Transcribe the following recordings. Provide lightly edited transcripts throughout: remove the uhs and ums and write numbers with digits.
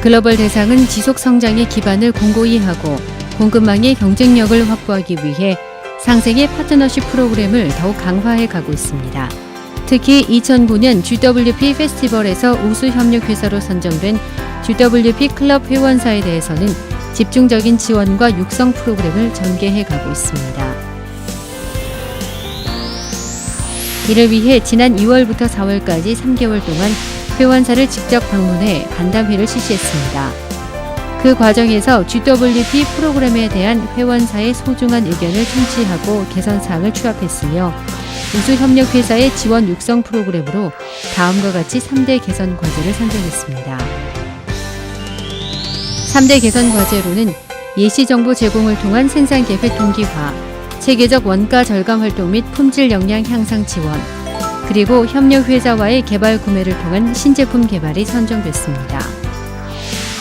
글로벌 대상은 지속 성장의 기반을 공고히 하고 공급망의 경쟁력을 확보하기 위해 상생의 파트너십 프로그램을 더욱 강화해 가고 있습니다. 특히 2009년 GWP 페스티벌에서 우수 협력회사로 선정된 GWP 클럽 회원사에 대해서는 집중적인 지원과 육성 프로그램을 전개해 가고 있습니다. 이를 위해 지난 2월부터 4월까지 3개월 동안 회원사를 직접 방문해 간담회를 실시했습니다. 그 과정에서 GWP 프로그램에 대한 회원사의 소중한 의견을 청취하고 개선사항을 취합했으며 우수 협력회사의 지원 육성 프로그램으로 다음과 같이 3대 개선 과제를 선정했습니다. 3대 개선 과제로는 예시정보 제공을 통한 생산계획 동기화, 체계적 원가 절감 활동 및 품질 역량 향상 지원, 그리고 협력회사와의 개발 구매를 통한 신제품 개발이 선정됐습니다.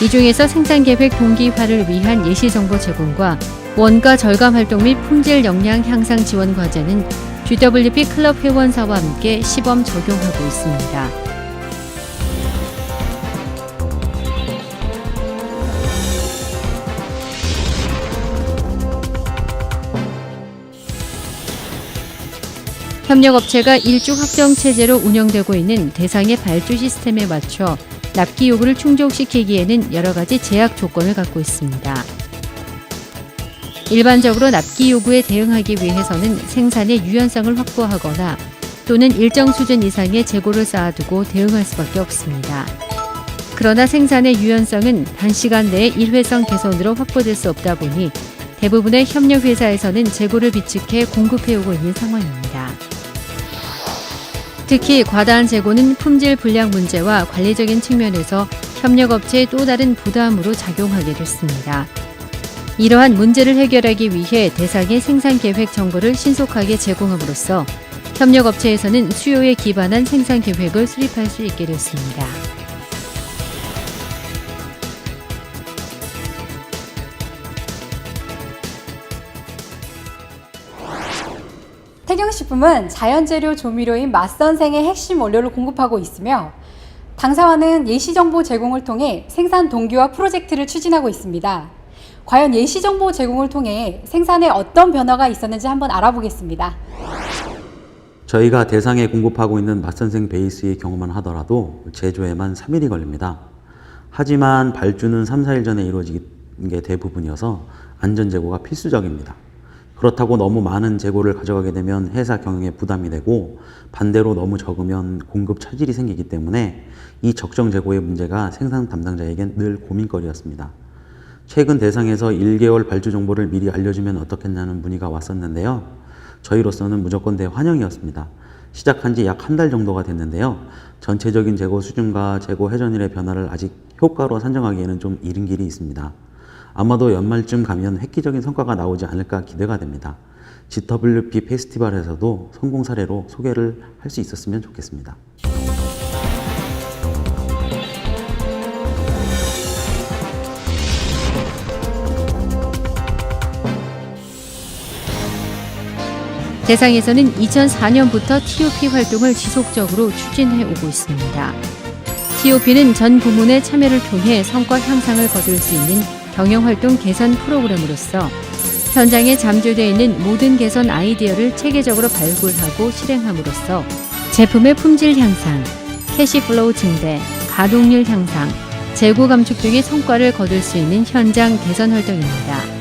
이 중에서 생산계획 동기화를 위한 예시정보 제공과 원가 절감 활동 및 품질 역량 향상 지원 과제는 GWP 클럽 회원사와 함께 시범 적용하고 있습니다. 협력업체가 일주 확정 체제로 운영되고 있는 대상의 발주 시스템에 맞춰 납기 요구를 충족시키기에는 여러 가지 제약 조건을 갖고 있습니다. 일반적으로 납기 요구에 대응하기 위해서는 생산의 유연성을 확보하거나 또는 일정 수준 이상의 재고를 쌓아두고 대응할 수밖에 없습니다. 그러나 생산의 유연성은 단시간 내에 일회성 개선으로 확보될 수 없다 보니 대부분의 협력회사에서는 재고를 비축해 공급해오고 있는 상황입니다. 특히 과다한 재고는 품질 불량 문제와 관리적인 측면에서 협력업체의 또 다른 부담으로 작용하게 됐습니다. 이러한 문제를 해결하기 위해 대상의 생산계획 정보를 신속하게 제공함으로써 협력업체에서는 수요에 기반한 생산계획을 수립할 수 있게 됐습니다. 태경식품은 자연재료 조미료인 맛선생의 핵심 원료를 공급하고 있으며 당사와는 예시정보 제공을 통해 생산 동기화 프로젝트를 추진하고 있습니다. 과연 예시정보 제공을 통해 생산에 어떤 변화가 있었는지 한번 알아보겠습니다. 저희가 대상에 공급하고 있는 맛선생 베이스의 경우만 하더라도 제조에만 3일이 걸립니다. 하지만 발주는 3, 4일 전에 이루어지는 게 대부분이어서 안전재고가 필수적입니다. 그렇다고 너무 많은 재고를 가져가게 되면 회사 경영에 부담이 되고 반대로 너무 적으면 공급 차질이 생기기 때문에 이 적정 재고의 문제가 생산 담당자에겐 늘 고민거리였습니다. 최근 대상에서 1개월 발주 정보를 미리 알려주면 어떻겠냐는 문의가 왔었는데요. 저희로서는 무조건 대환영이었습니다. 시작한 지 약 한 달 정도가 됐는데요. 전체적인 재고 수준과 재고 회전율의 변화를 아직 효과로 산정하기에는 좀 이른 길이 있습니다. 아마도 연말쯤 가면 획기적인 성과가 나오지 않을까 기대가 됩니다. GWP 페스티벌에서도 성공 사례로 소개를 할 수 있었으면 좋겠습니다. 대상에서는 2004년부터 TOP 활동을 지속적으로 추진해 오고 있습니다. TOP는 전 부문의 참여를 통해 성과 향상을 거둘 수 있는 경영활동 개선 프로그램으로서 현장에 잠재되어 있는 모든 개선 아이디어를 체계적으로 발굴하고 실행함으로써 제품의 품질 향상, 캐시플로우 증대, 가동률 향상, 재고 감축 등의 성과를 거둘 수 있는 현장 개선 활동입니다.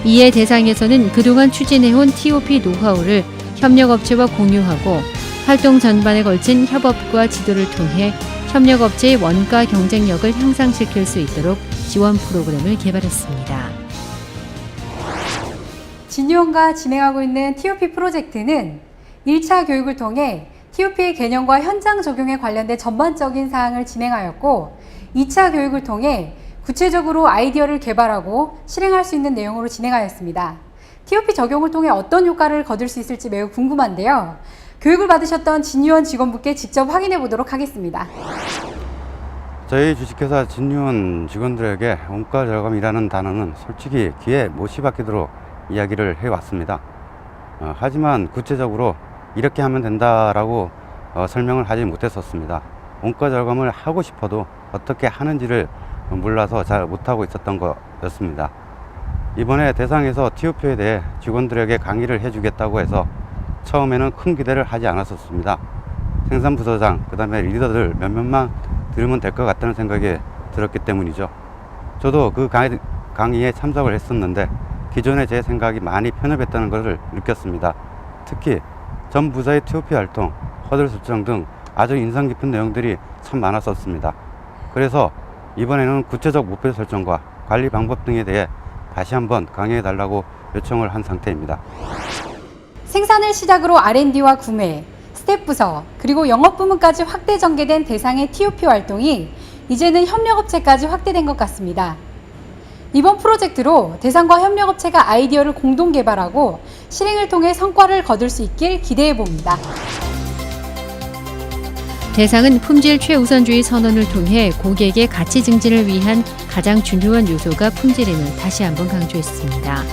이에 대상에서는 그동안 추진해온 TOP 노하우를 협력업체와 공유하고 활동 전반에 걸친 협업과 지도를 통해 협력업체의 원가 경쟁력을 향상시킬 수 있도록 지원 프로그램을 개발했습니다. 진유원과 진행하고 있는 TOP 프로젝트는 1차 교육을 통해 TOP의 개념과 현장 적용에 관련된 전반적인 사항을 진행하였고 2차 교육을 통해 구체적으로 아이디어를 개발하고 실행할 수 있는 내용으로 진행하였습니다. TOP 적용을 통해 어떤 효과를 거둘 수 있을지 매우 궁금한데요. 교육을 받으셨던 진유원 직원분께 직접 확인해 보도록 하겠습니다. 저희 주식회사 진유원 직원들에게 원가 절감이라는 단어는 솔직히 귀에 못이 박히도록 이야기를 해왔습니다. 하지만 구체적으로 이렇게 하면 된다라고 설명을 하지 못했었습니다. 원가 절감을 하고 싶어도 어떻게 하는지를 몰라서 잘 못하고 있었던 거였습니다. 이번에 대상에서 TOP에 대해 직원들에게 강의를 해주겠다고 해서 처음에는 큰 기대를 하지 않았었습니다. 생산부서장, 그 다음에 리더들 몇몇만 들으면 될 것 같다는 생각이 들었기 때문이죠. 저도 그 강의에 참석을 했었는데 기존에 제 생각이 많이 편협했다는 것을 느꼈습니다. 특히 전 부서의 TOP 활동, 허들 설정 등 아주 인상 깊은 내용들이 참 많았었습니다. 그래서 이번에는 구체적 목표 설정과 관리 방법 등에 대해 다시 한번 강의해 달라고 요청을 한 상태입니다. 생산을 시작으로 R&D와 구매, 스텝 부서, 그리고 영업 부문까지 확대 전개된 대상의 TOP 활동이 이제는 협력업체까지 확대된 것 같습니다. 이번 프로젝트로 대상과 협력업체가 아이디어를 공동 개발하고 실행을 통해 성과를 거둘 수 있길 기대해 봅니다. 대상은 품질 최우선주의 선언을 통해 고객의 가치 증진을 위한 가장 중요한 요소가 품질임을 다시 한번 강조했습니다.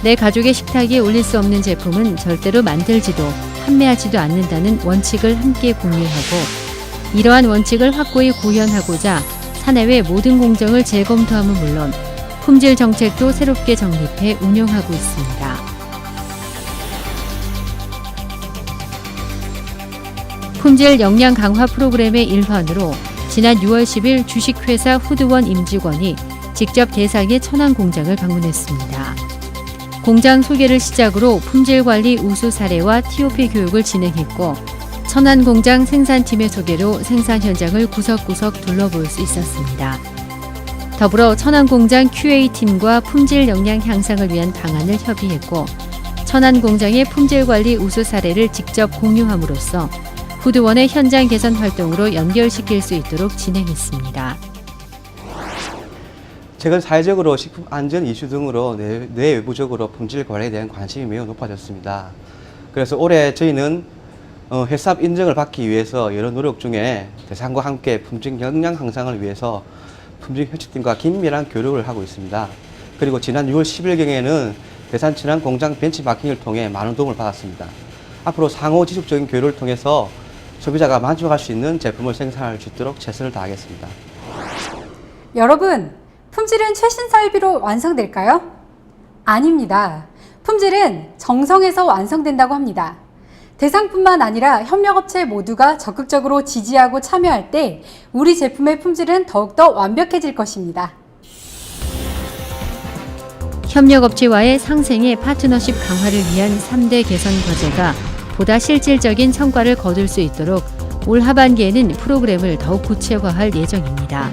내 가족의 식탁에 올릴 수 없는 제품은 절대로 만들지도 판매하지도 않는다는 원칙을 함께 공유하고, 이러한 원칙을 확고히 구현하고자 사내외 모든 공정을 재검토함은 물론 품질 정책도 새롭게 정립해 운영하고 있습니다. 품질 역량 강화 프로그램의 일환으로 지난 6월 10일 주식회사 후드원 임직원이 직접 대상의 천안 공장을 방문했습니다. 공장 소개를 시작으로 품질 관리 우수 사례와 TOP 교육을 진행했고, 천안 공장 생산팀의 소개로 생산 현장을 구석구석 둘러볼 수 있었습니다. 더불어 천안 공장 QA팀과 품질 역량 향상을 위한 방안을 협의했고, 천안 공장의 품질 관리 우수 사례를 직접 공유함으로써 후드원의 현장 개선 활동으로 연결시킬 수 있도록 진행했습니다. 최근 사회적으로 식품 안전 이슈 등으로 내외부적으로 품질 관리에 대한 관심이 매우 높아졌습니다. 그래서 올해 저희는 회사 인증을 받기 위해서 여러 노력 중에 대상과 함께 품질 역량 향상을 위해서 품질 협칙팀과 긴밀한 교류를 하고 있습니다. 그리고 지난 6월 10일경에는 대산 천안 공장 벤치마킹을 통해 많은 도움을 받았습니다. 앞으로 상호 지속적인 교류를 통해서 소비자가 만족할 수 있는 제품을 생산할 수 있도록 최선을 다하겠습니다. 여러분, 품질은 최신 설비로 완성될까요? 아닙니다. 품질은 정성에서 완성된다고 합니다. 대상뿐만 아니라 협력업체 모두가 적극적으로 지지하고 참여할 때 우리 제품의 품질은 더욱더 완벽해질 것입니다. 협력업체와의 상생의 파트너십 강화를 위한 3대 개선 과제가 보다 실질적인 성과를 거둘 수 있도록 올 하반기에는 프로그램을 더욱 구체화할 예정입니다.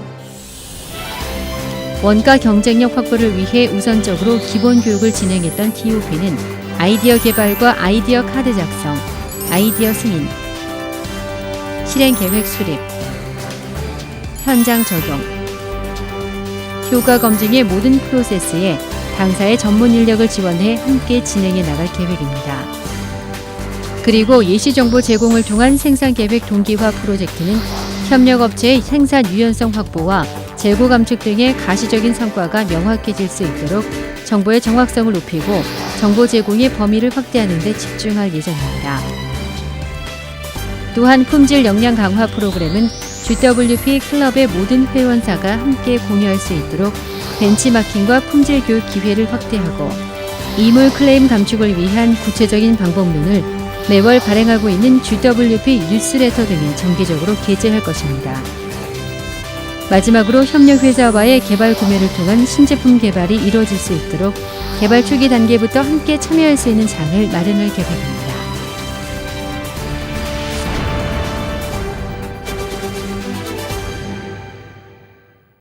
원가 경쟁력 확보를 위해 우선적으로 기본 교육을 진행했던 TOP는 아이디어 개발과 아이디어 카드 작성, 아이디어 승인, 실행 계획 수립, 현장 적용, 효과 검증의 모든 프로세스에 당사의 전문 인력을 지원해 함께 진행해 나갈 계획입니다. 그리고 예시정보 제공을 통한 생산계획 동기화 프로젝트는 협력업체의 생산 유연성 확보와 재고 감축 등의 가시적인 성과가 명확해질 수 있도록 정보의 정확성을 높이고 정보 제공의 범위를 확대하는 데 집중할 예정입니다. 또한 품질 역량 강화 프로그램은 GWP 클럽의 모든 회원사가 함께 공유할 수 있도록 벤치마킹과 품질 교육 기회를 확대하고 이물 클레임 감축을 위한 구체적인 방법론을 매월 발행하고 있는 GWP 뉴스레터 등에 정기적으로 게재할 것입니다. 마지막으로 협력회사와의 개발 구매를 통한 신제품 개발이 이루어질 수 있도록 개발 초기 단계부터 함께 참여할 수 있는 장을 마련할 계획입니다.